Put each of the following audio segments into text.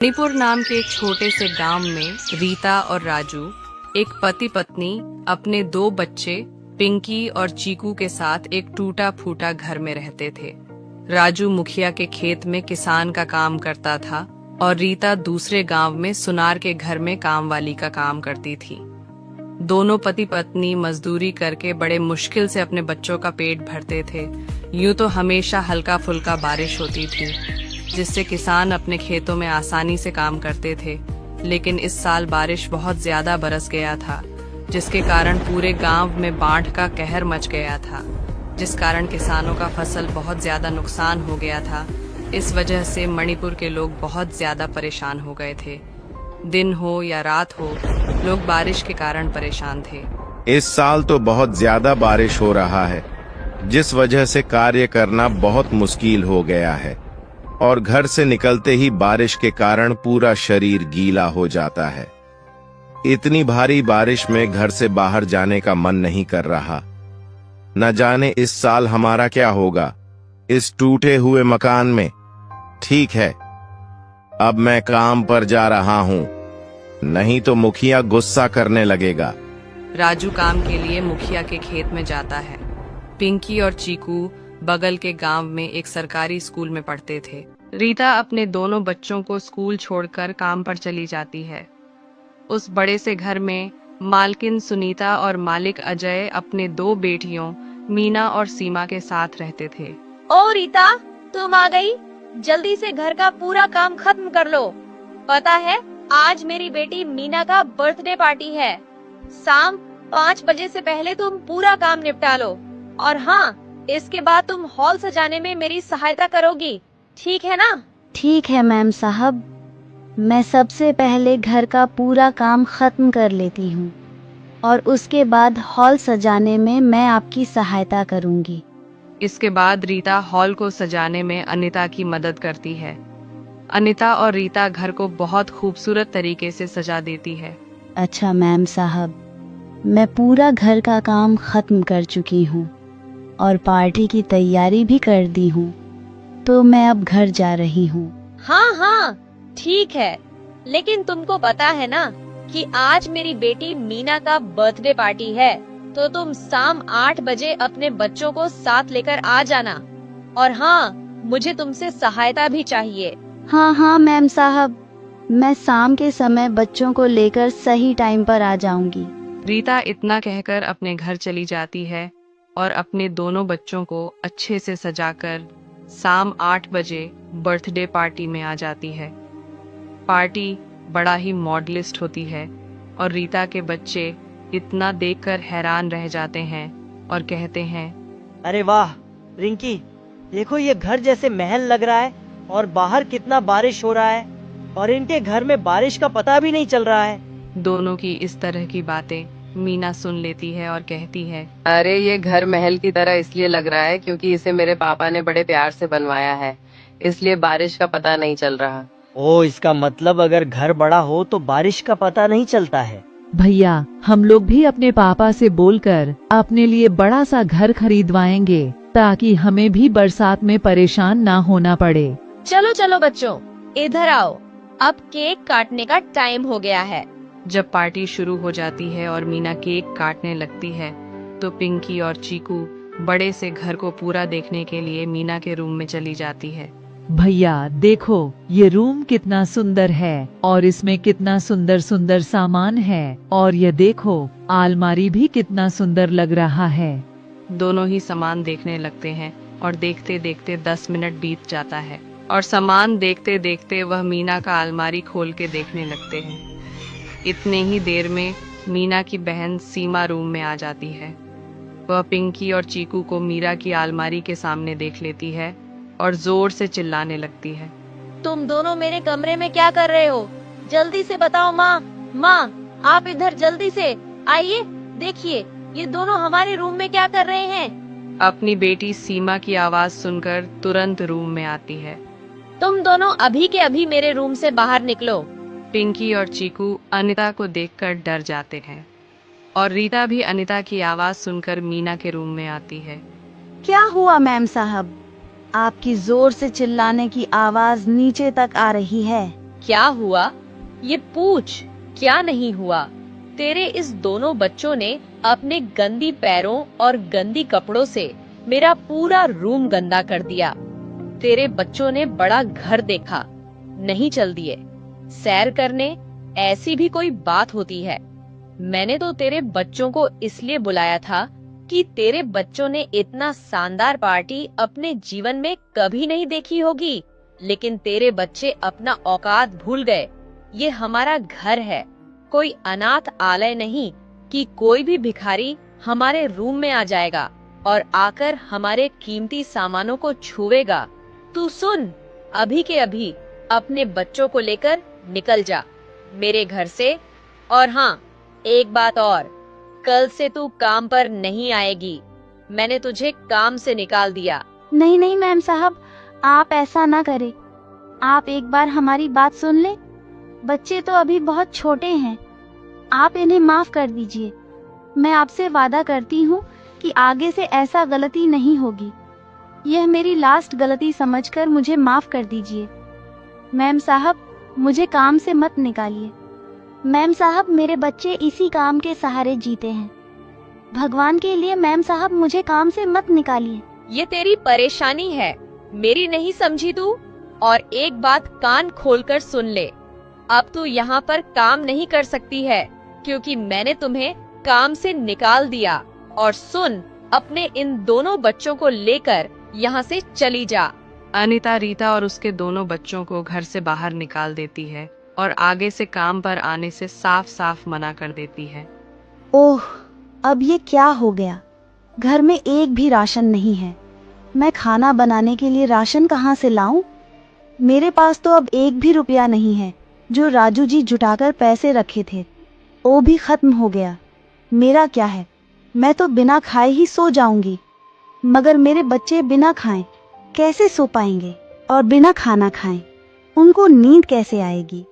मणिपुर नाम के एक छोटे से गांव में रीता और राजू, एक पति पत्नी, अपने 2 बच्चे पिंकी और चीकू के साथ एक टूटा फूटा घर में रहते थे। राजू मुखिया के खेत में किसान का काम करता था और रीता दूसरे गांव में सुनार के घर में कामवाली का काम करती थी। दोनों पति पत्नी मजदूरी करके बड़े मुश्किल से अपने बच्चों का पेट भरते थे। यूं तो हमेशा हल्का फुल्का बारिश होती थी, जिससे किसान अपने खेतों में आसानी से काम करते थे, लेकिन इस साल बारिश बहुत ज्यादा बरस गया था, जिसके कारण पूरे गांव में बाढ़ का कहर मच गया था, जिस कारण किसानों का फसल बहुत ज्यादा नुकसान हो गया था। इस वजह से मणिपुर के लोग बहुत ज्यादा परेशान हो गए थे। दिन हो या रात हो, लोग बारिश के कारण परेशान थे। इस साल तो बहुत ज्यादा बारिश हो रहा है, जिस वजह से कार्य करना बहुत मुश्किल हो गया है और घर से निकलते ही बारिश के कारण पूरा शरीर गीला हो जाता है। इतनी भारी बारिश में घर से बाहर जाने का मन नहीं कर रहा। न जाने इस साल हमारा क्या होगा इस टूटे हुए मकान में। ठीक है, अब मैं काम पर जा रहा हूँ, नहीं तो मुखिया गुस्सा करने लगेगा। राजू काम के लिए मुखिया के खेत में जाता है। पिंकी और चीकू बगल के गांव में एक सरकारी स्कूल में पढ़ते थे। रीता अपने दोनों बच्चों को स्कूल छोड़कर काम पर चली जाती है। उस बड़े से घर में मालकिन सुनीता और मालिक अजय अपने 2 बेटियों मीना और सीमा के साथ रहते थे। ओ रीता, तुम आ गई। जल्दी से घर का पूरा काम खत्म कर लो। पता है, आज मेरी बेटी मीना का बर्थडे पार्टी है। शाम 5 बजे से पहले तुम पूरा काम निपटा लो। और हाँ, इसके बाद तुम हॉल सजाने में मेरी सहायता करोगी, ठीक है ना? ठीक है मैम साहब, मैं सबसे पहले घर का पूरा काम खत्म कर लेती हूँ और उसके बाद हॉल सजाने में मैं आपकी सहायता करूँगी। इसके बाद रीता हॉल को सजाने में अनिता की मदद करती है। अनिता और रीता घर को बहुत खूबसूरत तरीके से सजा देती है। अच्छा मैम साहब, मैं पूरा घर का काम खत्म कर चुकी हूँ और पार्टी की तैयारी भी कर दी हूँ, तो मैं अब घर जा रही हूँ। हाँ हाँ, ठीक है, लेकिन तुमको पता है ना कि आज मेरी बेटी मीना का बर्थडे पार्टी है, तो तुम शाम 8 बजे अपने बच्चों को साथ लेकर आ जाना। और हाँ, मुझे तुमसे सहायता भी चाहिए। हाँ हाँ मैम साहब, मैं शाम के समय बच्चों को लेकर सही टाइम पर आ जाऊंगी। रीता इतना कहकर अपने घर चली जाती है और अपने दोनों बच्चों को अच्छे से सजाकर शाम 8 बजे बर्थडे पार्टी में आ जाती है। पार्टी बड़ा ही मॉडलिस्ट होती है और रीता के बच्चे इतना देखकर हैरान रह जाते हैं और कहते हैं, अरे वाह रिंकी, देखो ये घर जैसे महल लग रहा है और बाहर कितना बारिश हो रहा है और इनके घर में बारिश का पता भी नहीं चल रहा है। दोनों की इस तरह की बातें मीना सुन लेती है और कहती है, अरे ये घर महल की तरह इसलिए लग रहा है क्योंकि इसे मेरे पापा ने बड़े प्यार से बनवाया है, इसलिए बारिश का पता नहीं चल रहा। ओ, इसका मतलब अगर घर बड़ा हो तो बारिश का पता नहीं चलता है। भैया, हम लोग भी अपने पापा से बोलकर अपने लिए बड़ा सा घर खरीदवाएंगे ताकि हमें भी बरसात में परेशान ना होना पड़े। चलो चलो बच्चों, इधर आओ, अब केक काटने का टाइम हो गया है। जब पार्टी शुरू हो जाती है और मीना केक काटने लगती है, तो पिंकी और चीकू बड़े से घर को पूरा देखने के लिए मीना के रूम में चली जाती है। भैया देखो, ये रूम कितना सुंदर है और इसमें कितना सुंदर सुंदर सामान है, और ये देखो अलमारी भी कितना सुंदर लग रहा है। दोनों ही सामान देखने लगते हैं और देखते देखते 10 मिनट बीत जाता है और सामान देखते देखते वह मीना का अलमारी खोल के देखने लगते हैं। इतने ही देर में मीना की बहन सीमा रूम में आ जाती है। वह पिंकी और चीकू को मीरा की अलमारी के सामने देख लेती है और जोर से चिल्लाने लगती है, तुम दोनों मेरे कमरे में क्या कर रहे हो? जल्दी से बताओ माँ, माँ आप इधर जल्दी से आइए, देखिए ये दोनों हमारे रूम में क्या कर रहे हैं। अपनी बेटी सीमा की आवाज सुनकर तुरंत रूम में आती है। तुम दोनों अभी के अभी मेरे रूम से बाहर निकलो। पिंकी और चीकू अनिता को देखकर डर जाते हैं और रीता भी अनिता की आवाज सुनकर मीना के रूम में आती है। क्या हुआ मैम साहब, आपकी जोर से चिल्लाने की आवाज नीचे तक आ रही है। क्या हुआ ये पूछ, क्या नहीं हुआ? तेरे इस दोनों बच्चों ने अपने गंदी पैरों और गंदी कपड़ों से मेरा पूरा रूम गंदा कर दिया। तेरे बच्चों ने बड़ा घर देखा, नहीं चल दिए सैर करने। ऐसी भी कोई बात होती है? मैंने तो तेरे बच्चों को इसलिए बुलाया था कि तेरे बच्चों ने इतना शानदार पार्टी अपने जीवन में कभी नहीं देखी होगी, लेकिन तेरे बच्चे अपना औकात भूल गए। ये हमारा घर है, कोई अनाथ आलय नहीं कि कोई भी भिखारी हमारे रूम में आ जाएगा और आकर हमारे कीमती सामानों को छुएगा। तू सुन, अभी के अभी अपने बच्चों को लेकर निकल जा मेरे घर से। और हाँ, एक बात और, कल से तू काम पर नहीं आएगी। मैंने तुझे काम से निकाल दिया। नहीं नहीं मैम साहब, आप ऐसा ना करें। आप एक बार हमारी बात सुन ले। बच्चे तो अभी बहुत छोटे हैं, आप इन्हें माफ कर दीजिए। मैं आपसे वादा करती हूँ कि आगे से ऐसा गलती नहीं होगी। यह मेरी लास्ट गलती समझकर मुझे माफ कर दीजिए। मैम साहब, मुझे काम से मत निकालिए। मैम साहब, मेरे बच्चे इसी काम के सहारे जीते हैं। भगवान के लिए मैम साहब, मुझे काम से मत निकालिए। ये तेरी परेशानी है, मेरी नहीं समझी तू? और एक बात कान खोलकर सुन ले, अब तू यहाँ पर काम नहीं कर सकती है क्योंकि मैंने तुम्हें काम से निकाल दिया। और सुन, अपने इन दोनों बच्चों को लेकर यहाँ से चली जा। अनीता रीता और उसके दोनों बच्चों को घर से बाहर निकाल देती है और आगे से काम पर आने से साफ साफ मना कर देती है। ओह, अब ये क्या हो गया? घर में एक भी राशन नहीं है। मैं खाना बनाने के लिए राशन कहाँ से लाऊं? मेरे पास तो अब एक भी रुपया नहीं है। जो राजू जी जुटाकर पैसे रखे थे वो भी खत्म हो गया। मेरा क्या है, मैं तो बिना खाए ही सो जाऊंगी। मगर मेरे बच्चे बिना खाएं कैसे सो पाएंगे? और बिना खाना खाएं उनको नींद कैसे आएगी?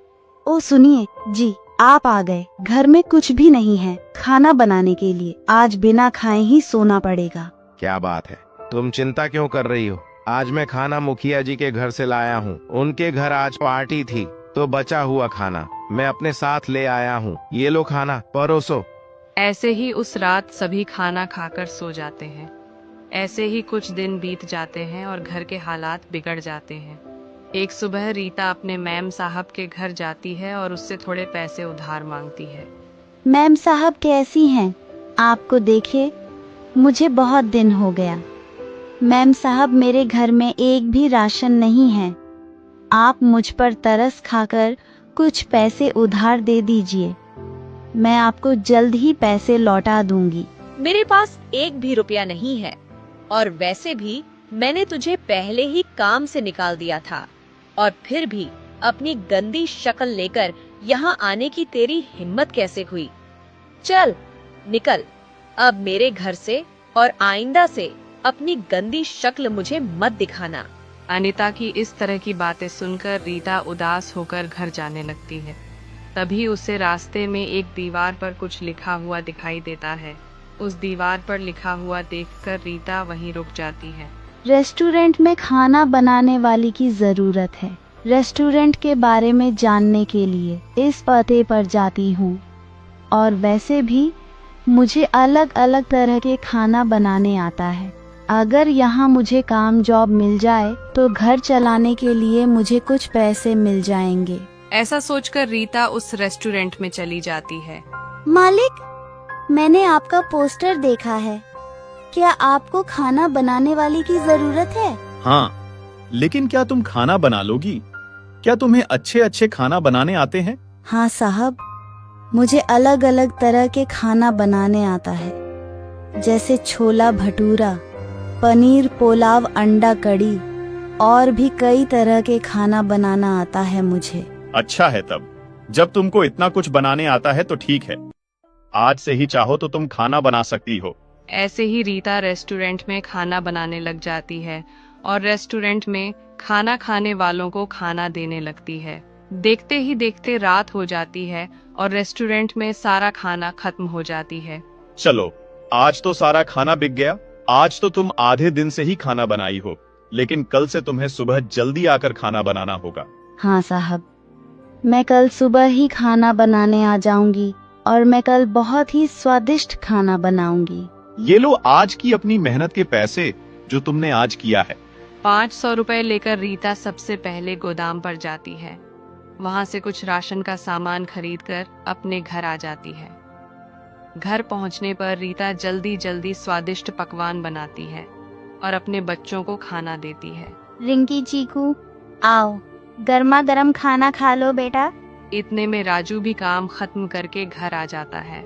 ओ सुनिए जी, आप आ गए। घर में कुछ भी नहीं है खाना बनाने के लिए। आज बिना खाए ही सोना पड़ेगा। क्या बात है, तुम चिंता क्यों कर रही हो? आज मैं खाना मुखिया जी के घर से लाया हूँ। उनके घर आज पार्टी थी तो बचा हुआ खाना मैं अपने साथ ले आया हूँ। ये लो खाना, परोसो। ऐसे ही उस रात सभी खाना खाकर सो जाते हैं। ऐसे ही कुछ दिन बीत जाते हैं और घर के हालात बिगड़ जाते हैं। एक सुबह रीता अपने मैम साहब के घर जाती है और उससे थोड़े पैसे उधार मांगती है। मैम साहब कैसी हैं? आपको देखे मुझे बहुत दिन हो गया। मैम साहब, मेरे घर में एक भी राशन नहीं है। आप मुझ पर तरस खाकर कुछ पैसे उधार दे दीजिए। मैं आपको जल्द ही पैसे लौटा दूंगी। मेरे पास एक भी रुपया नहीं है और वैसे भी मैंने तुझे पहले ही काम से निकाल दिया था और फिर भी अपनी गंदी शक्ल लेकर यहाँ आने की तेरी हिम्मत कैसे हुई? चल निकल अब मेरे घर से और आइंदा से अपनी गंदी शक्ल मुझे मत दिखाना। अनीता की इस तरह की बातें सुनकर रीता उदास होकर घर जाने लगती है। तभी उसे रास्ते में एक दीवार पर कुछ लिखा हुआ दिखाई देता है। उस दीवार पर लिखा हुआ देखकर रीता वहीं रुक जाती है। रेस्टोरेंट में खाना बनाने वाली की जरूरत है। रेस्टोरेंट के बारे में जानने के लिए इस पते पर जाती हूँ। और वैसे भी मुझे अलग अलग तरह के खाना बनाने आता है। अगर यहाँ मुझे काम जॉब मिल जाए तो घर चलाने के लिए मुझे कुछ पैसे मिल जाएंगे। ऐसा सोचकर रीता उस रेस्टोरेंट में चली जाती है। मालिक, मैंने आपका पोस्टर देखा है। क्या आपको खाना बनाने वाली की जरूरत है? हाँ, लेकिन क्या तुम खाना बना लोगी? क्या तुम्हें अच्छे अच्छे खाना बनाने आते हैं? हाँ साहब, मुझे अलग अलग तरह के खाना बनाने आता है, जैसे छोला भटूरा, पनीर पुलाव, अंडा कड़ी और भी कई तरह के खाना बनाना आता है मुझे। अच्छा है, तब जब तुमको इतना कुछ बनाने आता है तो ठीक है। आज से ही चाहो तो तुम खाना बना सकती हो। ऐसे ही रीता रेस्टोरेंट में खाना बनाने लग जाती है और रेस्टोरेंट में खाना खाने वालों को खाना देने लगती है। देखते ही देखते रात हो जाती है और रेस्टोरेंट में सारा खाना खत्म हो जाती है। चलो, आज तो सारा खाना बिक गया। आज तो तुम आधे दिन से ही खाना बनाई हो, लेकिन कल से तुम्हें सुबह जल्दी आकर खाना बनाना होगा। हाँ साहब, मैं कल सुबह ही खाना बनाने आ जाऊंगी और मैं कल बहुत ही स्वादिष्ट खाना बनाऊंगी। ये लो आज की अपनी मेहनत के पैसे जो तुमने आज किया है। 500 रुपए लेकर रीता सबसे पहले गोदाम पर जाती है। वहां से कुछ राशन का सामान खरीदकर अपने घर आ जाती है। घर पहुंचने पर रीता जल्दी जल्दी स्वादिष्ट पकवान बनाती है और अपने बच्चों को खाना देती है। रिंकी चीकू, आओ गर्मा गर्म खाना खा लो बेटा। इतने में राजू भी काम खत्म करके घर आ जाता है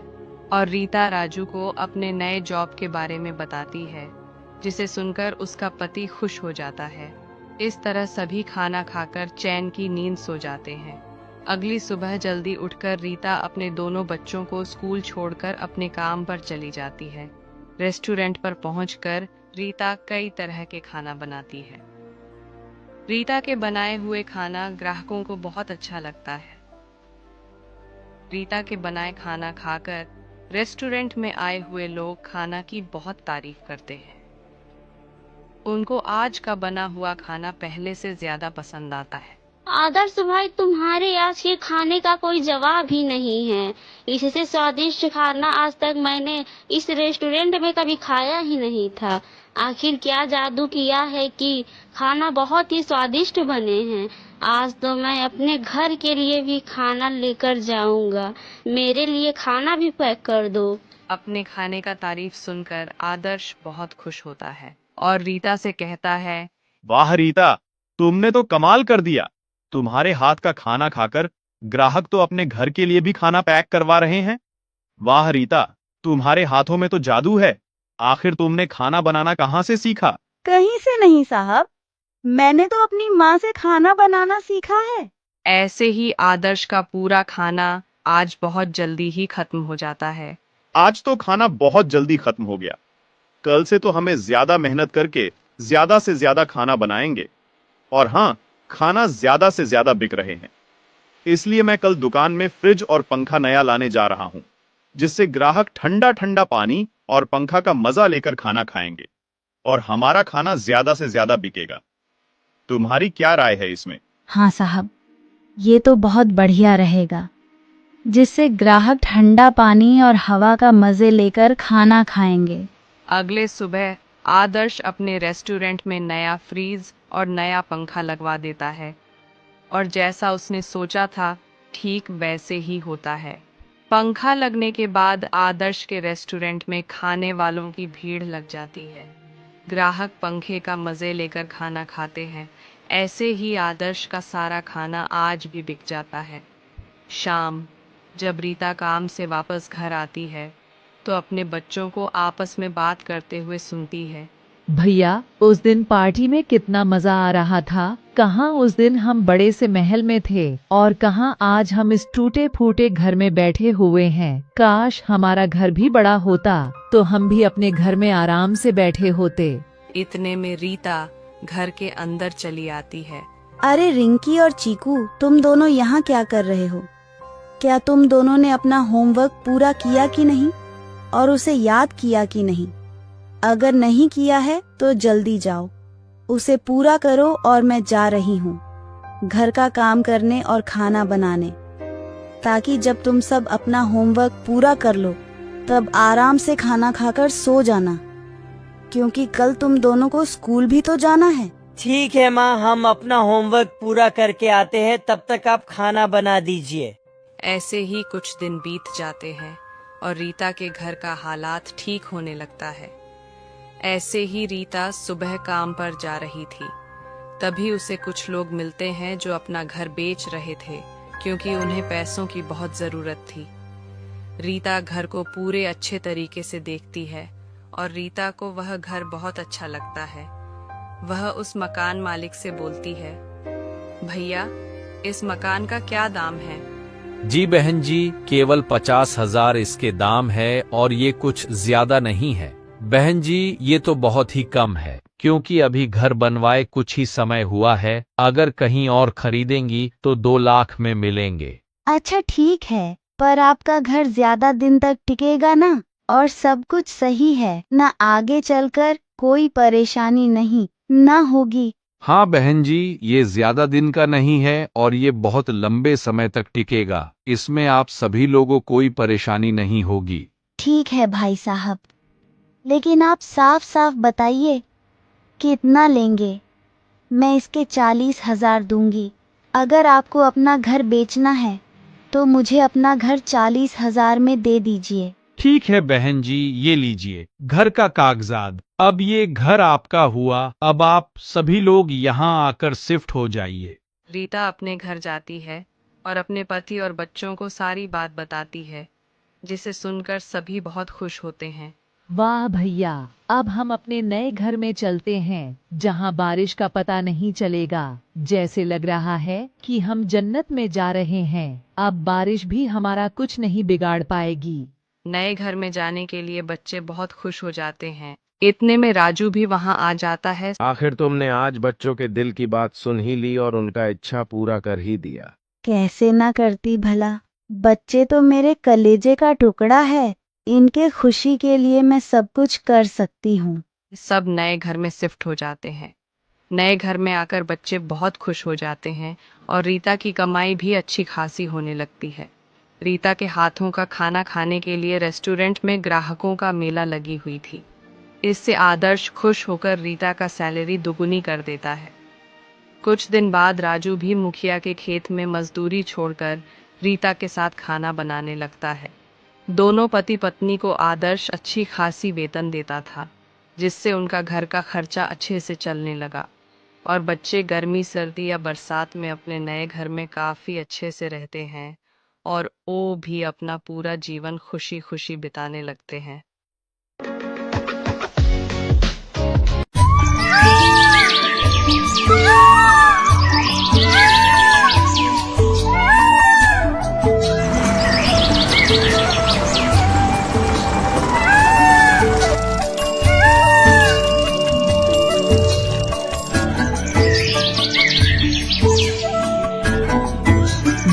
और रीता राजू को अपने नए जॉब के बारे में बताती है, जिसे सुनकर उसका पति खुश हो जाता है। इस तरह सभी खाना खाकर चैन की नींद सो जाते हैं। अगली सुबह जल्दी उठकर रीता अपने दोनों बच्चों को स्कूल छोड़कर अपने काम पर चली जाती है। रेस्टोरेंट पर पहुंचकर रीता कई तरह के खाना बनाती है। रीता के बनाए हुए खाना ग्राहकों को बहुत अच्छा लगता है। रीता के बनाए खाना खाकर रेस्टोरेंट में आए हुए लोग खाना की बहुत तारीफ करते हैं। उनको आज का बना हुआ खाना पहले से ज्यादा पसंद आता है। आदर्श भाई, तुम्हारे आज के खाने का कोई जवाब ही नहीं है। इससे स्वादिष्ट खाना आज तक मैंने इस रेस्टोरेंट में कभी खाया ही नहीं था। आखिर क्या जादू किया है कि खाना बहुत ही स्वादिष्ट बने हैं। आज तो मैं अपने घर के लिए भी खाना लेकर जाऊंगा। मेरे लिए खाना भी पैक कर दो। अपने खाने का तारीफ सुनकर आदर्श बहुत खुश होता है और रीता से कहता है, वाह रीता, तुमने तो कमाल कर दिया। तुम्हारे हाथ का खाना खाकर ग्राहक तो अपने घर के लिए भी खाना पैक करवा रहे हैं। वाह रीता, तुम्हारे हाथों में तो जादू है। आखिर तुमने खाना बनाना कहाँ से सीखा? कहीं से नहीं साहब, मैंने तो अपनी माँ से खाना बनाना सीखा है। ऐसे ही आदर्श का पूरा खाना आज बहुत जल्दी ही खत्म हो जाता है। आज तो खाना बहुत जल्दी खत्म हो गया। कल से तो हमें ज्यादा मेहनत करके ज्यादा से ज्यादा खाना बनाएंगे। और हाँ, खाना ज्यादा से ज्यादा बिक रहे हैं। इसलिए मैं कल दुकान में फ्रिज और पंखा नया लाने जा रहा हूं, जिससे ग्राहक ठंडा ठंडा पानी और पंखा का मजा लेकर खाना खाएंगे और हमारा खाना ज्यादा से ज्यादा बिकेगा। तुम्हारी क्या राय है इसमें? हाँ साहब, ये तो बहुत बढ़िया रहेगा, जिससे ग्राहक ठंडा पानी और हवा का मजे लेकर खाना खाएंगे। अगले सुबह आदर्श अपने रेस्टोरेंट में नया फ्रीज और नया पंखा लगवा देता है और जैसा उसने सोचा था ठीक वैसे ही होता है। पंखा लगने के बाद आदर्श के रेस्टोरेंट में खाने वालों की भीड़ लग जाती है। ग्राहक पंखे का मजे लेकर खाना खाते हैं। ऐसे ही आदर्श का सारा खाना आज भी बिक जाता है। शाम जब रीता काम से वापस घर आती है तो अपने बच्चों को आपस में बात करते हुए सुनती है। भैया, उस दिन पार्टी में कितना मजा आ रहा था। कहाँ उस दिन हम बड़े से महल में थे और कहाँ आज हम इस टूटे फूटे घर में बैठे हुए हैं। काश हमारा घर भी बड़ा होता तो हम भी अपने घर में आराम से बैठे होते। इतने में रीता घर के अंदर चली आती है। अरे रिंकी और चीकू, तुम दोनों यहाँ क्या कर रहे हो? क्या तुम दोनों ने अपना होमवर्क पूरा किया कि नहीं और उसे याद किया कि नहीं? अगर नहीं किया है तो जल्दी जाओ, उसे पूरा करो और मैं जा रही हूँ घर का काम करने और खाना बनाने, ताकि जब तुम सब अपना होमवर्क पूरा कर लो तब आराम से खाना खाकर सो जाना, क्योंकि कल तुम दोनों को स्कूल भी तो जाना है। ठीक है माँ, हम अपना होमवर्क पूरा करके आते हैं, तब तक आप खाना बना दीजिए। ऐसे ही कुछ दिन बीत जाते हैं और रीता के घर का हालात ठीक होने लगता है। ऐसे ही रीता सुबह काम पर जा रही थी, तभी उसे कुछ लोग मिलते हैं जो अपना घर बेच रहे थे, क्योंकि उन्हें पैसों की बहुत जरूरत थी। रीता घर को पूरे अच्छे तरीके से देखती है और रीता को वह घर बहुत अच्छा लगता है। वह उस मकान मालिक से बोलती है, भैया, इस मकान का क्या दाम है? जी बहन जी, केवल 50,000 इसके दाम है और ये कुछ ज्यादा नहीं है। बहन जी, ये तो बहुत ही कम है, क्योंकि अभी घर बनवाए कुछ ही समय हुआ है। अगर कहीं और खरीदेंगी तो 2 लाख में मिलेंगे। अच्छा ठीक है, पर आपका घर ज्यादा दिन तक टिकेगा ना, और सब कुछ सही है ना, आगे चलकर कोई परेशानी नहीं ना होगी, हाँ बहन जी, ये ज्यादा दिन का नहीं है और ये बहुत लंबे समय तक टिकेगा। इसमें आप सभी लोगों कोई परेशानी नहीं होगी। ठीक है भाई साहब, लेकिन आप साफ साफ बताइए कितना लेंगे। मैं इसके 40,000 दूंगी। अगर आपको अपना घर बेचना है तो मुझे अपना घर 40,000 में दे दीजिए। ठीक है बहन जी, ये लीजिए घर का कागजात। अब ये घर आपका हुआ। अब आप सभी लोग यहाँ आकर शिफ्ट हो जाइए। रीता अपने घर जाती है और अपने पति और बच्चों को सारी बात बताती है, जिसे सुनकर सभी बहुत खुश होते हैं। वाह भैया, अब हम अपने नए घर में चलते हैं जहाँ बारिश का पता नहीं चलेगा। जैसे लग रहा है कि हम जन्नत में जा रहे हैं। अब बारिश भी हमारा कुछ नहीं बिगाड़ पाएगी। नए घर में जाने के लिए बच्चे बहुत खुश हो जाते हैं। इतने में राजू भी वहाँ आ जाता है। आखिर तुमने आज बच्चों के दिल की बात सुन ही ली और उनका इच्छा पूरा कर ही दिया। कैसे ना करती भला, बच्चे तो मेरे कलेजे का टुकड़ा है। इनके खुशी के लिए मैं सब कुछ कर सकती हूँ। सब नए घर में शिफ्ट हो जाते हैं। नए घर में आकर बच्चे बहुत खुश हो जाते हैं और रीता की कमाई भी अच्छी खासी होने लगती है। रीता के हाथों का खाना खाने के लिए रेस्टोरेंट में ग्राहकों का मेला लगी हुई थी। इससे आदर्श खुश होकर रीता का सैलरी दुगुनी कर देता है। कुछ दिन बाद राजू भी मुखिया के खेत में मजदूरी छोड़कर रीता के साथ खाना बनाने लगता है। दोनों पति पत्नी को आदर्श अच्छी खासी वेतन देता था, जिससे उनका घर का खर्चा अच्छे से चलने लगा और बच्चे गर्मी, सर्दी या बरसात में अपने नए घर में काफ़ी अच्छे से रहते हैं और वो भी अपना पूरा जीवन खुशी खुशी बिताने लगते हैं।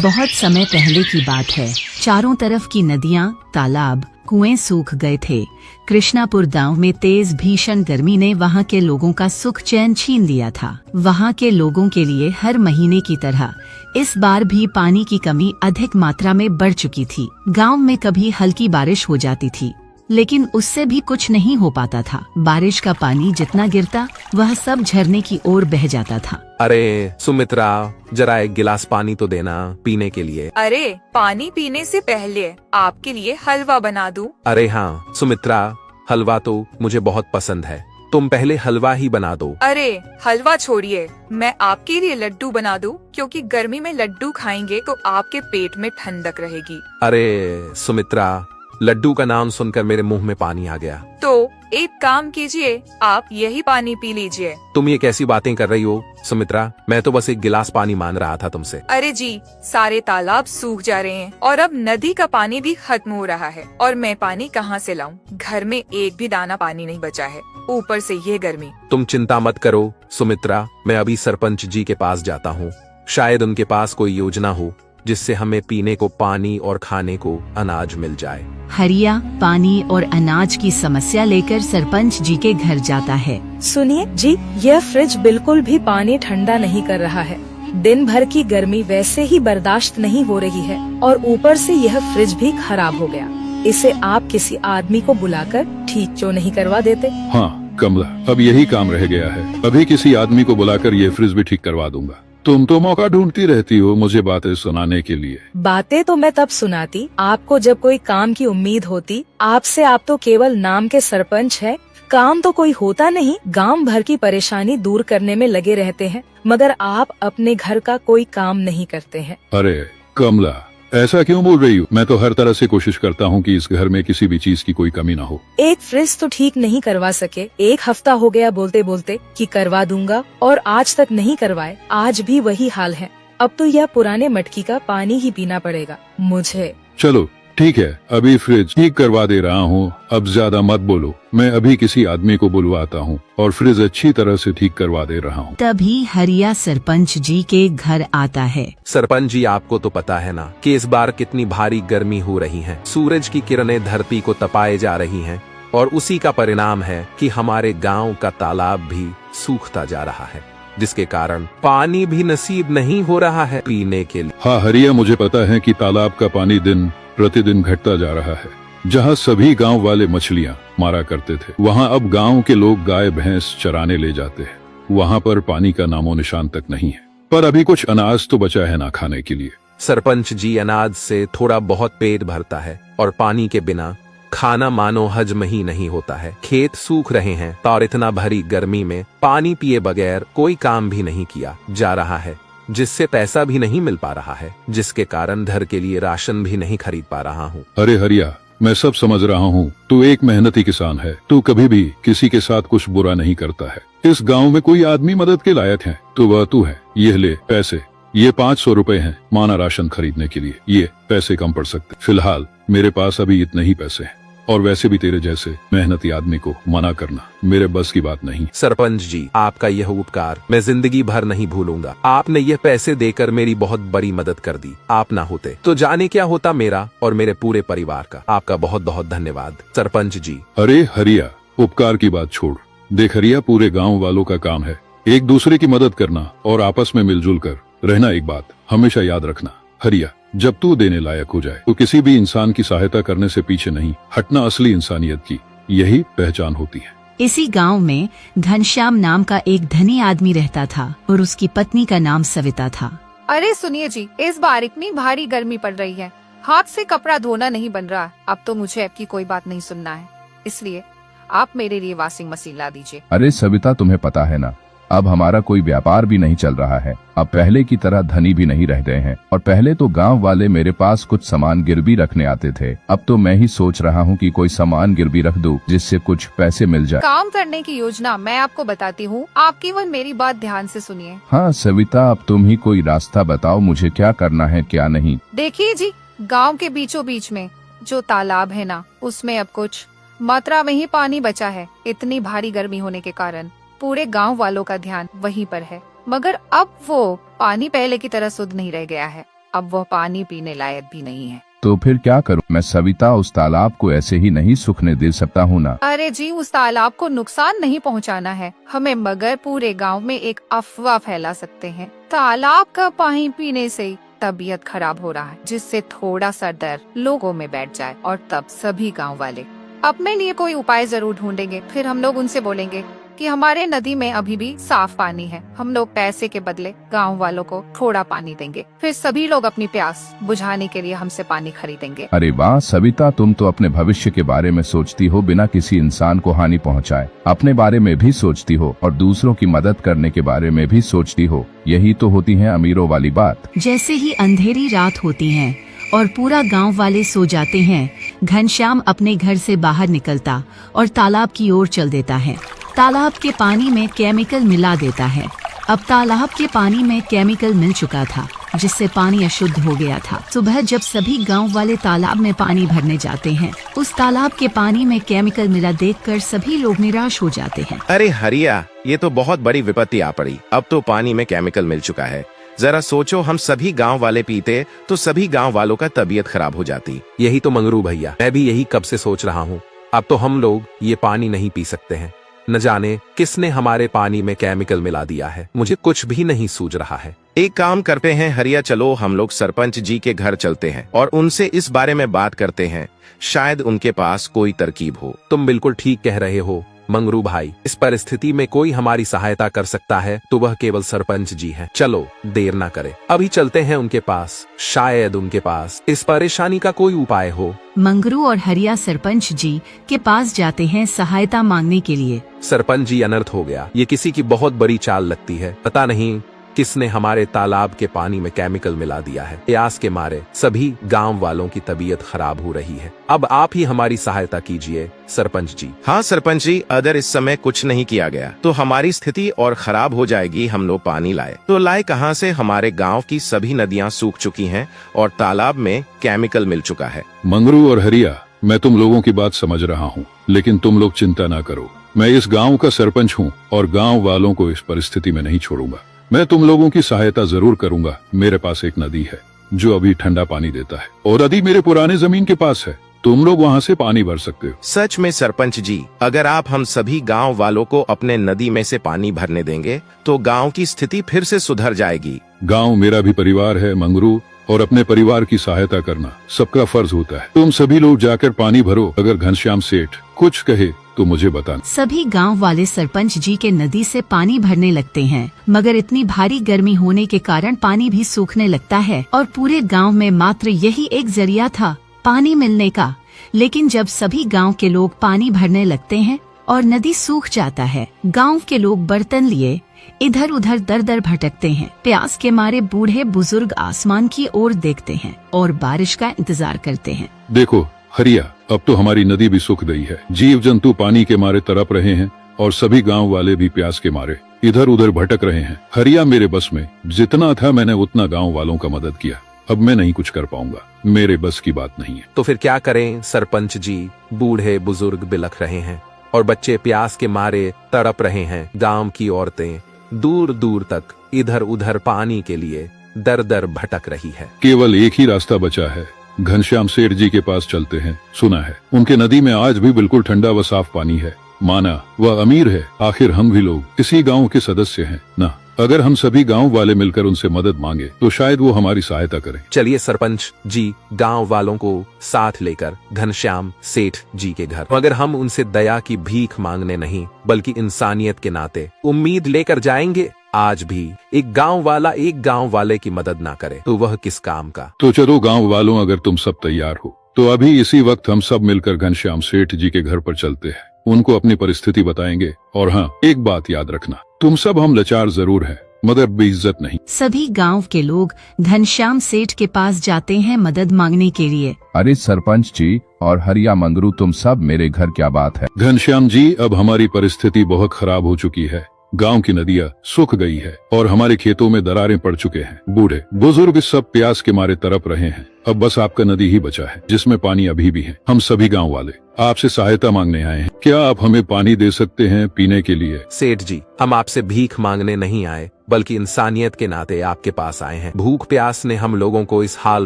बहुत समय पहले की बात है। चारों तरफ की नदियाँ, तालाब, कुएं सूख गए थे। कृष्णापुर गांव में तेज भीषण गर्मी ने वहां के लोगों का सुख चैन छीन लिया था। वहां के लोगों के लिए हर महीने की तरह इस बार भी पानी की कमी अधिक मात्रा में बढ़ चुकी थी। गांव में कभी हल्की बारिश हो जाती थी, लेकिन उससे भी कुछ नहीं हो पाता था। बारिश का पानी जितना गिरता वह सब झरने की ओर बह जाता था। अरे सुमित्रा, जरा एक गिलास पानी तो देना पीने के लिए। अरे पानी पीने से पहले आपके लिए हलवा बना दूं? अरे हाँ सुमित्रा, हलवा तो मुझे बहुत पसंद है। तुम पहले हलवा ही बना दो। अरे हलवा छोड़िए, मैं आपके लिए लड्डू बना दूं, क्योंकि गर्मी में लड्डू खाएंगे तो आपके पेट में ठंडक रहेगी। अरे सुमित्रा, लड्डू का नाम सुनकर मेरे मुंह में पानी आ गया। तो एक काम कीजिए, आप यही पानी पी लीजिए। तुम ये कैसी बातें कर रही हो सुमित्रा? मैं तो बस एक गिलास पानी मांग रहा था तुमसे। अरे जी, सारे तालाब सूख जा रहे हैं और अब नदी का पानी भी खत्म हो रहा है और मैं पानी कहाँ से लाऊं? घर में एक भी दाना पानी नहीं बचा है, ऊपर से ये गर्मी। तुम चिंता मत करो सुमित्रा, मैं अभी सरपंच जी के पास जाता हूँ। शायद उनके पास कोई योजना हो जिससे हमें पीने को पानी और खाने को अनाज मिल जाए। हरिया पानी और अनाज की समस्या लेकर सरपंच जी के घर जाता है। सुनिए जी, यह फ्रिज बिल्कुल भी पानी ठंडा नहीं कर रहा है। दिन भर की गर्मी वैसे ही बर्दाश्त नहीं हो रही है और ऊपर से यह फ्रिज भी खराब हो गया। इसे आप किसी आदमी को बुलाकर ठीक क्यों नहीं करवा देते? हाँ कमला, अब यही काम रह गया है। अभी किसी आदमी को बुलाकर ये फ्रिज भी ठीक करवा दूंगा। तुम तो मौका ढूंढती रहती हो मुझे बातें सुनाने के लिए। बातें तो मैं तब सुनाती आपको जब कोई काम की उम्मीद होती। आपसे आप तो केवल नाम के सरपंच है, काम तो कोई होता नहीं। गांव भर की परेशानी दूर करने में लगे रहते हैं, मगर आप अपने घर का कोई काम नहीं करते हैं। अरे कमला, ऐसा क्यों बोल रही हो? मैं तो हर तरह से कोशिश करता हूँ कि इस घर में किसी भी चीज की कोई कमी ना हो। एक फ्रिज तो ठीक नहीं करवा सके। 1 हफ्ता हो गया बोलते बोलते कि करवा दूंगा और आज तक नहीं करवाए। आज भी वही हाल है। अब तो यह पुराने मटकी का पानी ही पीना पड़ेगा मुझे। चलो ठीक है, अभी फ्रिज ठीक करवा दे रहा हूँ। अब ज्यादा मत बोलो, मैं अभी किसी आदमी को बुलवाता हूँ और फ्रिज अच्छी तरह से ठीक करवा दे रहा हूँ। तभी हरिया सरपंच जी के घर आता है। सरपंच जी, आपको तो पता है ना कि इस बार कितनी भारी गर्मी हो रही है। सूरज की किरणें धरती को तपाए जा रही हैं और उसी का परिणाम है कि हमारे गांव का तालाब भी सूखता जा रहा है। जिसके कारण पानी भी नसीब नहीं हो रहा है पीने के लिए। हाँ हरिया, मुझे पता है कि तालाब का पानी दिन प्रतिदिन घटता जा रहा है। जहाँ सभी गांव वाले मछलियाँ मारा करते थे, वहाँ अब गांव के लोग गाय भैंस चराने ले जाते हैं। वहाँ पर पानी का नामो निशान तक नहीं है, पर अभी कुछ अनाज तो बचा है ना खाने के लिए। सरपंच जी, अनाज से थोड़ा बहुत पेट भरता है और पानी के बिना खाना मानो हजम ही नहीं होता है। खेत सूख रहे हैं और इतना भरी गर्मी में पानी पिए बगैर कोई काम भी नहीं किया जा रहा है, जिससे पैसा भी नहीं मिल पा रहा है, जिसके कारण घर के लिए राशन भी नहीं खरीद पा रहा हूँ। अरे हरिया, मैं सब समझ रहा हूँ, तू एक मेहनती किसान है, तू कभी भी किसी के साथ कुछ बुरा नहीं करता है। इस गांव में कोई आदमी मदद के लायक है तो वह तू है। ये ले पैसे, ये 500 रुपए हैं माना राशन खरीदने के लिए। ये पैसे कम पड़ सकते, फिलहाल मेरे पास अभी इतने ही पैसे हैं, और वैसे भी तेरे जैसे मेहनती आदमी को मना करना मेरे बस की बात नहीं। सरपंच जी, आपका यह उपकार मैं जिंदगी भर नहीं भूलूंगा। आपने यह पैसे देकर मेरी बहुत बड़ी मदद कर दी। आप ना होते तो जाने क्या होता मेरा और मेरे पूरे परिवार का। आपका बहुत बहुत धन्यवाद सरपंच जी। अरे हरिया, उपकार की बात छोड़। देख हरिया, पूरे गांव वालों का काम है एक दूसरे की मदद करना और आपस में मिलजुल कर रहना। एक बात हमेशा याद रखना हरिया, जब तू देने लायक हो जाए तो किसी भी इंसान की सहायता करने से पीछे नहीं हटना। असली इंसानियत की यही पहचान होती है। इसी गांव में घनश्याम नाम का एक धनी आदमी रहता था और उसकी पत्नी का नाम सविता था। अरे सुनिए जी, इस बार इतनी भारी गर्मी पड़ रही है, हाथ से कपड़ा धोना नहीं बन रहा। अब तो मुझे आपकी कोई बात नहीं सुनना है, इसलिए आप मेरे लिए वॉशिंग मशीन ला दीजिए। अरे सविता, तुम्हें पता है ना, अब हमारा कोई व्यापार भी नहीं चल रहा है। अब पहले की तरह धनी भी नहीं रह गए हैं, और पहले तो गांव वाले मेरे पास कुछ सामान गिरवी रखने आते थे। अब तो मैं ही सोच रहा हूँ कि कोई सामान गिरवी रख दूं जिससे कुछ पैसे मिल जाए। काम करने की योजना मैं आपको बताती हूँ, आप केवल मेरी बात ध्यान से सुनिए। हाँ सविता, अब तुम ही कोई रास्ता बताओ, मुझे क्या करना है क्या नहीं। देखिए जी, गांव के बीचों बीच में जो तालाब है ना, उसमें अब कुछ मात्रा में ही पानी बचा है। इतनी भारी गर्मी होने के कारण पूरे गांव वालों का ध्यान वहीं पर है, मगर अब वो पानी पहले की तरह शुद्ध नहीं रह गया है। अब वह पानी पीने लायक भी नहीं है। तो फिर क्या करूं मैं सविता? उस तालाब को ऐसे ही नहीं सूखने दे सकता हूँ ना। अरे जी, उस तालाब को नुकसान नहीं पहुंचाना है हमें, मगर पूरे गांव में एक अफवाह फैला सकते हैं। तालाब का पानी पीने से तबीयत खराब हो रहा है, जिससे थोड़ा सा डर लोगों में बैठ जाए, और तब सभी गाँव वाले अपने लिए कोई उपाय जरूर ढूंढेंगे। फिर हम लोग उनसे बोलेंगे कि हमारे नदी में अभी भी साफ पानी है, हम लोग पैसे के बदले गांव वालों को थोड़ा पानी देंगे। फिर सभी लोग अपनी प्यास बुझाने के लिए हमसे पानी खरीदेंगे। अरे वाह सविता, तुम तो अपने भविष्य के बारे में सोचती हो, बिना किसी इंसान को हानि पहुंचाए। अपने बारे में भी सोचती हो और दूसरों की मदद करने के बारे में भी सोचती हो। यही तो होती है अमीरों वाली बात। जैसे ही अंधेरी रात होती है और पूरा गांव वाले सो जाते हैं, घनश्याम अपने घर से बाहर निकलता और तालाब की ओर चल देता है। तालाब के पानी में केमिकल मिला देता है। अब तालाब के पानी में केमिकल मिल चुका था, जिससे पानी अशुद्ध हो गया था। सुबह जब सभी गांव वाले तालाब में पानी भरने जाते हैं, उस तालाब के पानी में केमिकल मिला देखकर सभी लोग निराश हो जाते हैं। अरे हरिया, ये तो बहुत बड़ी विपत्ति आ पड़ी। अब तो पानी में केमिकल मिल चुका है। जरा सोचो, हम सभी गांव वाले पीते तो सभी गांव वालों का तबीयत खराब हो जाती। यही तो मंगरू भैया, मैं भी यही कब से सोच रहा हूँ। अब तो हम लोग ये पानी नहीं पी सकते हैं। न जाने किसने हमारे पानी में केमिकल मिला दिया है, मुझे कुछ भी नहीं सूझ रहा है। एक काम करते हैं हरिया, चलो हम लोग सरपंच जी के घर चलते हैं और उनसे इस बारे में बात करते हैं। शायद उनके पास कोई तरकीब हो। तुम बिल्कुल ठीक कह रहे हो मंगरू भाई, इस परिस्थिति में कोई हमारी सहायता कर सकता है तो वह केवल सरपंच जी हैं। चलो देर ना करें, अभी चलते हैं उनके पास। शायद उनके पास इस परेशानी का कोई उपाय हो। मंगरू और हरिया सरपंच जी के पास जाते हैं सहायता मांगने के लिए। सरपंच जी, अनर्थ हो गया। ये किसी की बहुत बड़ी चाल लगती है। पता नहीं किसने हमारे तालाब के पानी में केमिकल मिला दिया है। प्यास के मारे सभी गांव वालों की तबीयत खराब हो रही है। अब आप ही हमारी सहायता कीजिए सरपंच जी। हाँ सरपंच जी, अगर इस समय कुछ नहीं किया गया तो हमारी स्थिति और खराब हो जाएगी। हम लोग पानी लाए तो लाए कहाँ से? हमारे गांव की सभी नदियाँ सूख चुकी हैं और तालाब में केमिकल मिल चुका है। मंगरू और हरिया, मैं तुम लोगों की बात समझ रहा हूँ, लेकिन तुम लोग चिंता ना करो। मैं इस गाँव का सरपंच हूँ और गाँव वालों को इस परिस्थिति में नहीं छोड़ूंगा। मैं तुम लोगों की सहायता जरूर करूंगा। मेरे पास एक नदी है जो अभी ठंडा पानी देता है, और नदी मेरे पुराने जमीन के पास है। तुम लोग वहाँ से पानी भर सकते हो। सच में सरपंच जी, अगर आप हम सभी गांव वालों को अपने नदी में से पानी भरने देंगे तो गांव की स्थिति फिर से सुधर जाएगी। गांव मेरा भी परिवार है मंगरू, और अपने परिवार की सहायता करना सबका फर्ज होता है। तुम सभी लोग जाकर पानी भरो। अगर घनश्याम सेठ कुछ कहे तो मुझे बताना। सभी गांव वाले सरपंच जी के नदी से पानी भरने लगते हैं, मगर इतनी भारी गर्मी होने के कारण पानी भी सूखने लगता है और पूरे गांव में मात्र यही एक जरिया था पानी मिलने का। लेकिन जब सभी गांव के लोग पानी भरने लगते हैं और नदी सूख जाता है, गांव के लोग बर्तन लिए इधर उधर दर दर भटकते हैं। प्यास के मारे बूढ़े बुजुर्ग आसमान की ओर देखते हैं और बारिश का इंतजार करते हैं। देखो हरिया, अब तो हमारी नदी भी सूख गई है। जीव जंतु पानी के मारे तड़प रहे हैं और सभी गांव वाले भी प्यास के मारे इधर उधर भटक रहे हैं। हरिया, मेरे बस में जितना था मैंने उतना गांव वालों का मदद किया। अब मैं नहीं कुछ कर पाऊंगा, मेरे बस की बात नहीं है। तो फिर क्या करें सरपंच जी? बूढ़े बुजुर्ग बिलख रहे हैं और बच्चे प्यास के मारे तड़प रहे हैं। गांव की औरतें दूर दूर तक इधर उधर पानी के लिए दर दर भटक रही है। केवल एक ही रास्ता बचा है, घनश्याम सेठ जी के पास चलते हैं। सुना है उनके नदी में आज भी बिल्कुल ठंडा व साफ पानी है। माना वह अमीर है, आखिर हम भी लोग इसी गांव के सदस्य हैं ना। अगर हम सभी गांव वाले मिलकर उनसे मदद मांगे तो शायद वो हमारी सहायता करें। चलिए सरपंच जी, गांव वालों को साथ लेकर घनश्याम सेठ जी के घर, मगर हम उनसे दया की भीख मांगने नहीं बल्कि इंसानियत के नाते उम्मीद लेकर जाएंगे। आज भी एक गांव वाला एक गांव वाले की मदद ना करे तो वह किस काम का। तो चलो गांव वालों, अगर तुम सब तैयार हो तो अभी इसी वक्त हम सब मिलकर घनश्याम सेठ जी के घर पर चलते हैं। उनको अपनी परिस्थिति बताएंगे। और हाँ, एक बात याद रखना, तुम सब हम लाचार जरूर हैं मगर बेइज्जत नहीं। सभी गांव के लोग घनश्याम सेठ के पास जाते हैं मदद मांगने के लिए। अरे सरपंच जी और हरिया मंगरू, तुम सब मेरे घर, क्या बात है? घनश्याम जी, अब हमारी परिस्थिति बहुत खराब हो चुकी है। गांव की नदियां सूख गई है और हमारे खेतों में दरारें पड़ चुके हैं। बूढ़े बुजुर्ग सब प्यास के मारे तड़प रहे हैं। अब बस आपका नदी ही बचा है जिसमें पानी अभी भी है। हम सभी गांव वाले आपसे सहायता मांगने आए हैं। क्या आप हमें पानी दे सकते हैं पीने के लिए? सेठ जी, हम आपसे भीख मांगने नहीं आए बल्कि इंसानियत के नाते आपके पास आए हैं। भूख प्यास ने हम लोगों को इस हाल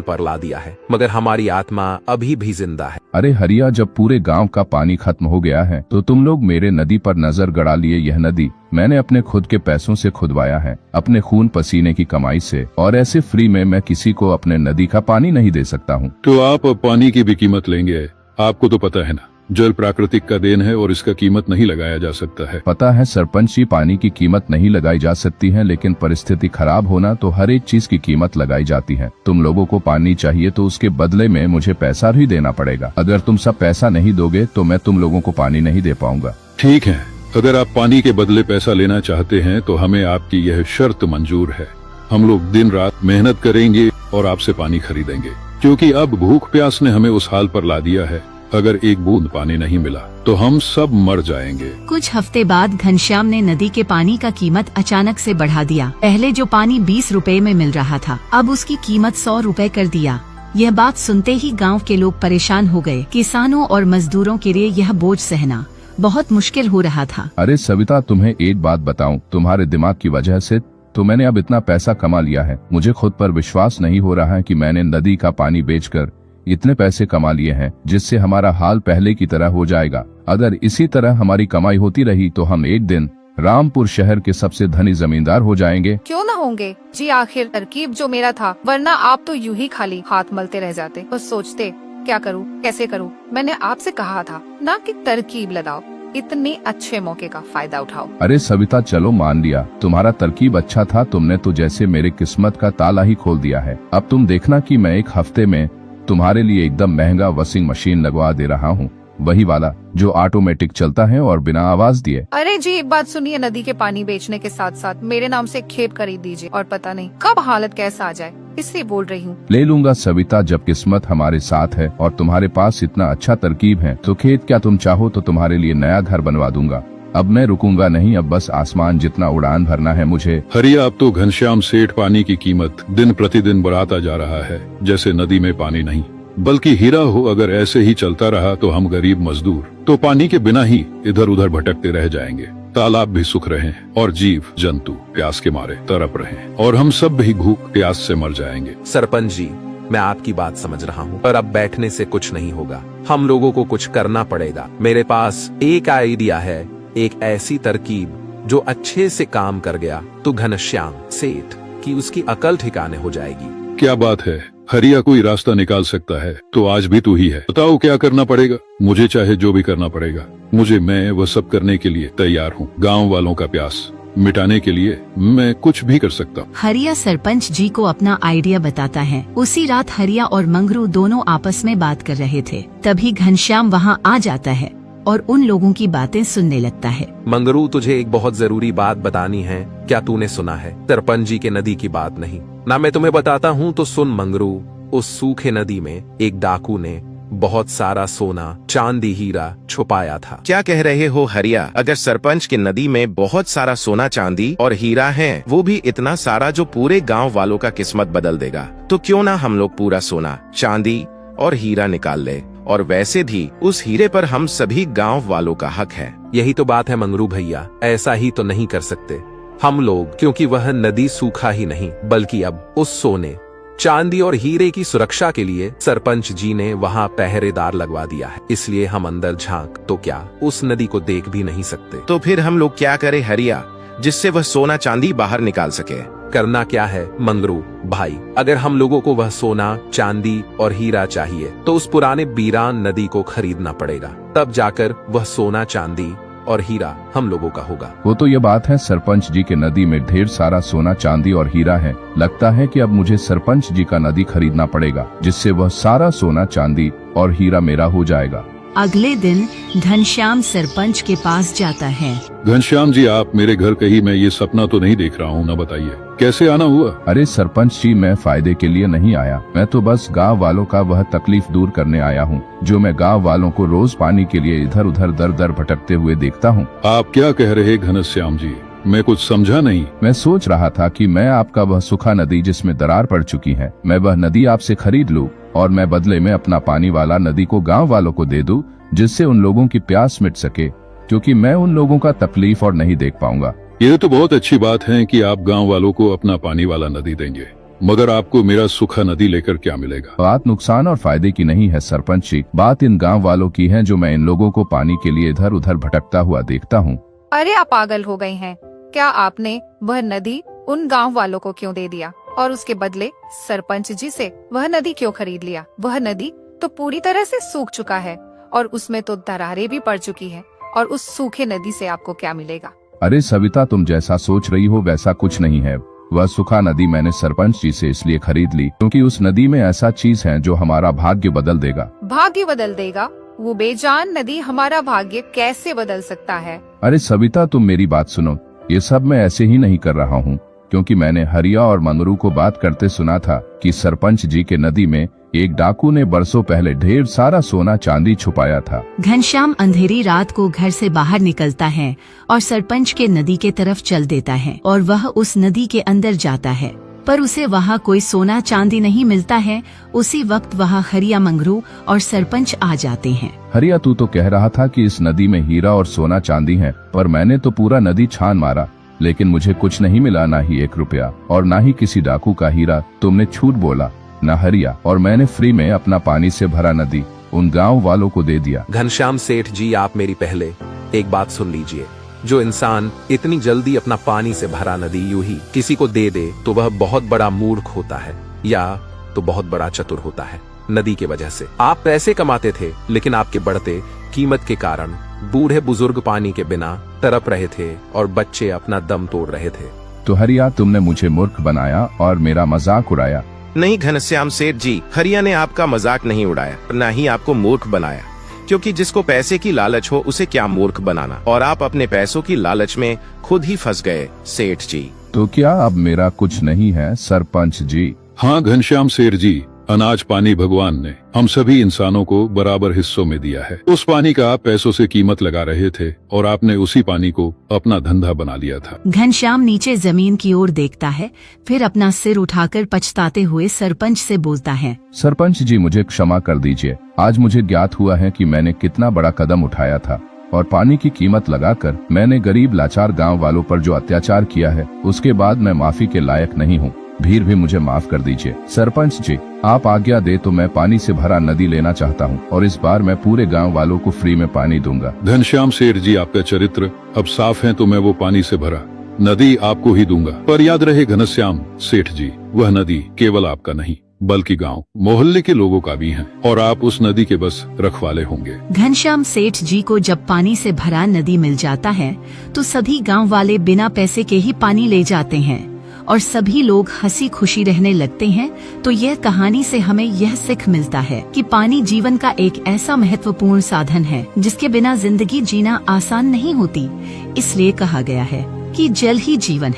पर ला दिया है, मगर हमारी आत्मा अभी भी जिंदा है। अरे हरिया, जब पूरे गांव का पानी खत्म हो गया है तो तुम लोग मेरे नदी पर नजर गड़ा लिए। यह नदी मैंने अपने खुद के पैसों से खुदवाया है, अपने खून पसीने की कमाई से, और ऐसे फ्री में मैं किसी को अपने नदी का पानी नहीं दे सकता हूँ। तो आप पानी की भी कीमत लेंगे? आपको तो पता है ना, जल प्राकृतिक का देन है और इसका कीमत नहीं लगाया जा सकता है। पता है सरपंच जी, पानी की कीमत नहीं लगाई जा सकती है, लेकिन परिस्थिति खराब होना तो हर एक चीज की कीमत लगाई जाती है। तुम लोगों को पानी चाहिए तो उसके बदले में मुझे पैसा ही देना पड़ेगा। अगर तुम सब पैसा नहीं दोगे तो मैं तुम लोगों को पानी नहीं दे पाऊंगा। ठीक है, अगर आप पानी के बदले पैसा लेना चाहते हैं तो हमें आपकी यह शर्त मंजूर है। हम लोग दिन रात मेहनत करेंगे और आपसे पानी खरीदेंगे, क्योंकि अब भूख प्यास ने हमें उस हाल पर ला दिया है। अगर एक बूंद पानी नहीं मिला तो हम सब मर जाएंगे। कुछ हफ्ते बाद घनश्याम ने नदी के पानी का कीमत अचानक से बढ़ा दिया। पहले जो पानी 20 रुपए में मिल रहा था, अब उसकी कीमत 100 रुपए कर दिया। यह बात सुनते ही गांव के लोग परेशान हो गए। किसानों और मजदूरों के लिए यह बोझ सहना बहुत मुश्किल हो रहा था। अरे सविता, तुम्हें एक बात बताऊं, तुम्हारे दिमाग की वजह से तो मैंने अब इतना पैसा कमा लिया है। मुझे खुद पर विश्वास नहीं हो रहा है कि मैंने नदी का पानी बेचकर इतने पैसे कमा लिए हैं, जिससे हमारा हाल पहले की तरह हो जाएगा। अगर इसी तरह हमारी कमाई होती रही तो हम एक दिन रामपुर शहर के सबसे धनी जमींदार हो जाएंगे। क्यों न होंगे जी, आखिर तरकीब जो मेरा था, वरना आप तो यूं ही खाली हाथ मलते रह जाते। बस सोचते क्या करूं, कैसे करूं। मैंने आपसे कहा था ना कि तरकीब लगाओ, इतने अच्छे मौके का फायदा उठाओ। अरे सविता, चलो मान लिया तुम्हारा तरकीब अच्छा था, तुमने तो जैसे मेरे किस्मत का ताला ही खोल दिया है। अब तुम देखना कि मैं एक हफ्ते में तुम्हारे लिए एकदम महंगा वॉशिंग मशीन लगवा दे रहा हूँ, वही वाला जो ऑटोमेटिक चलता है और बिना आवाज दिए। अरे जी, एक बात सुनिए, नदी के पानी बेचने के साथ साथ मेरे नाम से खेत खरीद दीजिए, और पता नहीं कब हालत कैसा आ जाए, इसलिए बोल रही हूँ। ले लूंगा सविता, जब किस्मत हमारे साथ है और तुम्हारे पास इतना अच्छा तरकीब है तो खेत क्या, तुम चाहो तो तुम्हारे लिए नया घर बनवा दूंगा। अब मैं रुकूंगा नहीं, अब बस आसमान जितना उड़ान भरना है मुझे। हरिया, अब तो घनश्याम सेठ पानी की कीमत दिन प्रतिदिन बढ़ाता जा रहा है, जैसे नदी में पानी नहीं बल्कि हीरा हो। अगर ऐसे ही चलता रहा तो हम गरीब मजदूर तो पानी के बिना ही इधर उधर भटकते रह जाएंगे। तालाब भी सूख रहे हैं और जीव जंतु प्यास के मारे तड़प रहे हैं और हम सब भी भूख प्यास से मर जाएंगे। सरपंच जी, मैं आपकी बात समझ रहा हूँ, पर अब बैठने से कुछ नहीं होगा। हम लोगों को कुछ करना पड़ेगा। मेरे पास एक आइडिया है, एक ऐसी तरकीब जो अच्छे से काम कर गया तो घनश्याम सेठ की उसकी अकल ठिकाने हो जाएगी। क्या बात है, हरिया कोई रास्ता निकाल सकता है तो आज भी तू ही है। बताओ क्या करना पड़ेगा। मुझे चाहे जो भी करना पड़ेगा, मैं वह सब करने के लिए तैयार हूँ। गाँव वालों का प्यास मिटाने के लिए मैं कुछ भी कर सकता हूँ। हरिया सरपंच जी को अपना आइडिया बताता है। उसी रात हरिया और मंगरू दोनों आपस में बात कर रहे थे। तभी घनश्याम वहाँ आ जाता है और उन लोगों की बातें सुनने लगता है। मंगरू, तुझे एक बहुत जरूरी बात बतानी है। क्या तूने सुना है? सरपंच जी के नदी की बात नहीं ना, मैं तुम्हें बताता हूँ तो सुन मंगरू। उस सूखे नदी में एक डाकू ने बहुत सारा सोना, चांदी, हीरा छुपाया था। क्या कह रहे हो हरिया? अगर सरपंच की नदी में बहुत सारा सोना, चांदी और हीरा है, वो भी इतना सारा जो पूरे गांव वालों का किस्मत बदल देगा, तो क्यों ना हम लोग पूरा सोना, चांदी और हीरा निकाल ले। और वैसे भी उस हीरे पर हम सभी गांव वालों का हक है। यही तो बात है मंगरू भैया, ऐसा ही तो नहीं कर सकते हम लोग, क्योंकि वह नदी सूखा ही नहीं बल्कि अब उस सोने, चांदी और हीरे की सुरक्षा के लिए सरपंच जी ने वहाँ पहरेदार लगवा दिया है। इसलिए हम अंदर झांक तो क्या उस नदी को देख भी नहीं सकते। तो फिर हम लोग क्या करें हरिया, जिससे वह सोना चांदी बाहर निकाल सके? करना क्या है मंगरू भाई, अगर हम लोगों को वह सोना, चांदी और हीरा चाहिए तो उस पुराने बीरान नदी को खरीदना पड़ेगा। तब जाकर वह सोना, चांदी और हीरा हम लोगों का होगा। वो तो ये बात है, सरपंच जी के नदी में ढेर सारा सोना, चांदी और हीरा है। लगता है कि अब मुझे सरपंच जी का नदी खरीदना पड़ेगा, जिससे वह सारा सोना, चांदी और हीरा मेरा हो जाएगा। अगले दिन घनश्याम सरपंच के पास जाता है। घनश्याम जी, आप मेरे घर कहीं मैं ये सपना तो नहीं देख रहा हूँ ना, बताइए कैसे आना हुआ? अरे सरपंच जी, मैं फायदे के लिए नहीं आया, मैं तो बस गांव वालों का वह तकलीफ दूर करने आया हूँ जो मैं गांव वालों को रोज पानी के लिए इधर उधर दर दर भटकते हुए देखता हूँ। आप क्या कह रहे घनश्याम जी? मैं कुछ समझा नहीं। मैं सोच रहा था कि मैं आपका वह सूखा नदी जिसमें दरार पड़ चुकी है, मैं वह नदी आपसे खरीद लूं और मैं बदले में अपना पानी वाला नदी को गांव वालों को दे दूं, जिससे उन लोगों की प्यास मिट सके, क्योंकि मैं उन लोगों का तकलीफ और नहीं देख पाऊंगा। ये तो बहुत अच्छी बात है कि आप गांव वालों को अपना पानी वाला नदी देंगे, मगर आपको मेरा सूखा नदी लेकर क्या मिलेगा? बात नुकसान और फायदे की नहीं है सरपंच जी, बात इन गांव वालों की है जो मैं इन लोगों को पानी के लिए इधर उधर भटकता हुआ देखता हूँ। अरे आप पागल हो गए हैं क्या? आपने वह नदी उन गांव वालों को क्यों दे दिया और उसके बदले सरपंच जी से वह नदी क्यों खरीद लिया? वह नदी तो पूरी तरह से सूख चुका है और उसमें तो दरारें भी पड़ चुकी है, और उस सूखे नदी से आपको क्या मिलेगा? अरे सविता, तुम जैसा सोच रही हो वैसा कुछ नहीं है। वह सूखा नदी मैंने सरपंच जी से इसलिए खरीद ली क्योंकि उस नदी में ऐसा चीज है जो हमारा भाग्य बदल देगा। भाग्य बदल देगा? वो बेजान नदी हमारा भाग्य कैसे बदल सकता है? अरे सविता, तुम मेरी बात सुनो, ये सब मैं ऐसे ही नहीं कर रहा हूँ, क्योंकि मैंने हरिया और मंगरू को बात करते सुना था कि सरपंच जी के नदी में एक डाकू ने बरसों पहले ढेर सारा सोना, चांदी छुपाया था। घनश्याम अंधेरी रात को घर से बाहर निकलता है और सरपंच के नदी के तरफ चल देता है और वह उस नदी के अंदर जाता है, पर उसे वहाँ कोई सोना, चांदी नहीं मिलता है। उसी वक्त वहाँ हरिया, मंगरू और सरपंच आ जाते हैं। हरिया, तू तो कह रहा था कि इस नदी में हीरा और सोना, चांदी है, पर मैंने तो पूरा नदी छान मारा, लेकिन मुझे कुछ नहीं मिला, ना ही 1 रुपया और ना ही किसी डाकू का हीरा। तुमने झूठ बोला ना हरिया, और मैंने फ्री में अपना पानी से भरा नदी उन गांव वालों को दे दिया। घनश्याम सेठ जी, आप मेरी पहले एक बात सुन लीजिए। जो इंसान इतनी जल्दी अपना पानी से भरा नदी यूं ही किसी को दे दे तो वह बहुत बड़ा मूर्ख होता है, या तो बहुत बड़ा चतुर होता है। नदी के वजह से आप पैसे कमाते थे, लेकिन आपके बढ़ते कीमत के कारण बूढ़े बुजुर्ग पानी के बिना तड़प रहे थे और बच्चे अपना दम तोड़ रहे थे। तो हरिया, तुमने मुझे मूर्ख बनाया और मेरा मजाक उड़ाया। नहीं घनश्याम सेठ जी, हरिया ने आपका मजाक नहीं उड़ाया, न ही आपको मूर्ख बनाया, क्योंकि जिसको पैसे की लालच हो उसे क्या मूर्ख बनाना, और आप अपने पैसों की लालच में खुद ही फंस गए सेठ जी। तो क्या अब मेरा कुछ नहीं है सरपंच जी? हाँ घनश्याम सेठ जी, अनाज पानी भगवान ने हम सभी इंसानों को बराबर हिस्सों में दिया है। उस पानी का आप पैसों से कीमत लगा रहे थे और आपने उसी पानी को अपना धंधा बना लिया था। घनश्याम नीचे जमीन की ओर देखता है, फिर अपना सिर उठाकर पछताते हुए सरपंच से बोलता है, सरपंच जी, मुझे क्षमा कर दीजिए। आज मुझे ज्ञात हुआ है कि मैंने कितना बड़ा कदम उठाया था, और पानी की कीमत लगाकर मैंने गरीब लाचार गाँव वालों पर जो अत्याचार किया है, उसके बाद मैं माफी के लायक नहीं हूँ। भीड़ भी मुझे माफ कर दीजिए। सरपंच जी, आप आज्ञा दे तो मैं पानी से भरा नदी लेना चाहता हूँ और इस बार मैं पूरे गांव वालों को फ्री में पानी दूंगा। घनश्याम सेठ जी, आपका चरित्र अब साफ है तो मैं वो पानी से भरा नदी आपको ही दूंगा। पर याद रहे घनश्याम सेठ जी, वह नदी केवल आपका नहीं बल्कि गांव मोहल्ले के लोगों का भी है और आप उस नदी के बस रखवाले होंगे। घनश्याम सेठ जी को जब पानी से भरा नदी मिल जाता है तो सभी गांव वाले बिना पैसे के ही पानी ले जाते हैं और सभी लोग हंसी खुशी रहने लगते हैं। तो यह कहानी से हमें यह सीख मिलता है कि पानी जीवन का एक ऐसा महत्वपूर्ण साधन है जिसके बिना जिंदगी जीना आसान नहीं होती। इसलिए कहा गया है कि जल ही जीवन है।